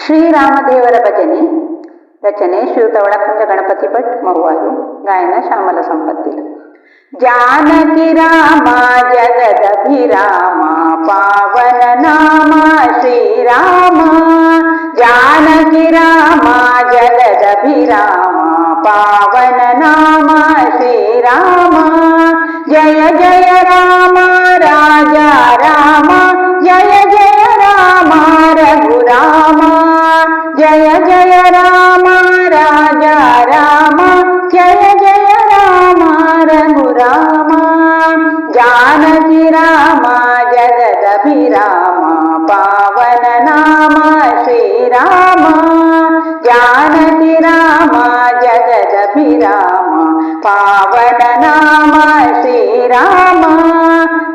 ಶ್ರೀರಾಮದೇವರ ಭಜನೆ ರಚನೆ ಶ್ರೀಯುತ ಒಳಕುಂಜ ಗಣಪತಿ ಭಟ್ ಮಹುವಾರು. ಗಾಯನ ಶ್ಯಾಮಲ ಸಂಪತ್ತಿಲು. ಜಾನಕಿ ರಾಮ ಜಗದಭಿರಾಮ ಪಾವನ ನಾಮ ಶ್ರೀರಾಮ. ಜಾನಕಿ ರಾಮ ಜಗದಭಿರಾಮ ಪಾವನ ನಾಮ ಶ್ರೀರಾಮ. ಜಯ ಜಯ ರಾಮ ರಾಜ ರಾಮ, ಜಯ ಜಯ ರಾಮ ರಘುರಾಮ. ಜಯ ಜಯ ರಾಮ ರಾಜ ರಾಮ, ಜಯ ಜಯ ರಾಮ ರಘುರಾಮ. ಜಾನಕಿ ರಾಮ ಜಗದಭಿರಾಮ ಪಾವನ ನಾಮ ಶ್ರೀರಾಮ. ಜಾನಕಿ ರಾಮ ಜಗದಭಿರಾಮ ಪಾವನ ನಾಮ ಶ್ರೀರಾಮ.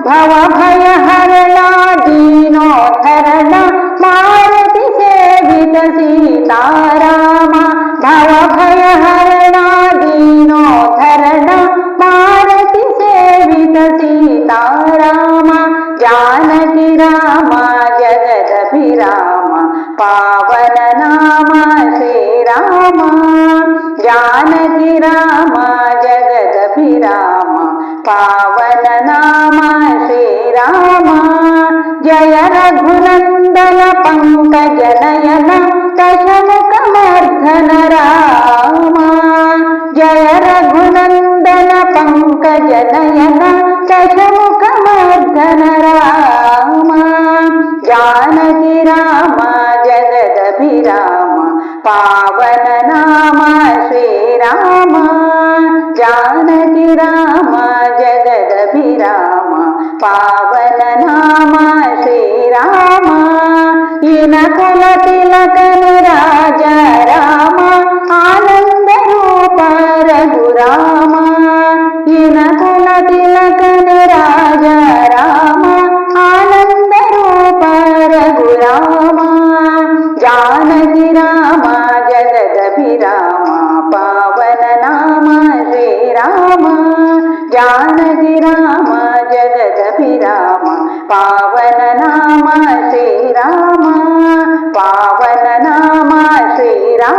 ಭವ ಭಯ ಹರಣ ದೀನೋದ್ಧರಣ ಮಾರುತಿ ಸೇವಿತ ಸೀತಾರಾಮ. ಭವ ಭಯ ಹರಣ ದೀನೋದ್ಧರಣ ಮಾರುತಿ ಸೇವಿತ ಸೀತಾರಾಮ. ಜಾನಕಿ ರಾಮ ಜಗದಭಿರಾಮ ಪಾವನ ನಾಮ ಶ್ರೀರಾಮ. ಜಾನಕಿ ರಾಮ ಜಗದಭಿರಾಮ ಪಾವನ ನಾಮ ಶ್ರೀರಾಮ. ಜಯ ರಘುನಂದನ ಪಂಕಜ ನಯನ ದಶಮುಖ ಮರ್ಧನ ರಾಮ. ಜಯ ರಘುನಂದನ ಪಂಕಜ ನಯನ ದಶಮುಖ ಮರ್ಧನ ರಾಮ. ಜಾನಕಿ ರಾಮ ಜಗದಭಿರಾಮ ಪಾವನ ನಾಮ ಶ್ರೀರಾಮ. ಜಾನಕಿ ರಾಮ ಜಗದಭಿರಾಮ ಪಾವನ ನಾಮ ಶ್ರೀರಾಮ. ಇನ ಕುಲ ತಿಲಕನು ರಾಜ ರಾಮ ಆನಂದ ರೂಪ ರಘುರಾಮ. ಇನ ಕುಲ ತಿಲಕನು ರಾಜ ರಾಮ ಆನಂದ ರೂಪ ರಘುರಾಮ. ಜಾನಕಿ ರಾಮ ಜಗದಭಿರಾಮ ಪಾವನ ನಾಮ ಶ್ರೀರಾಮ. ಜಾನಕಿ ರಾಮ ಜಗದಭಿರಾಮ ಪಾವನ ನಾಮ ಶ್ರೀರಾಮ. ಪಾವನ ನಾಮ ಶ್ರೀರಾಮ.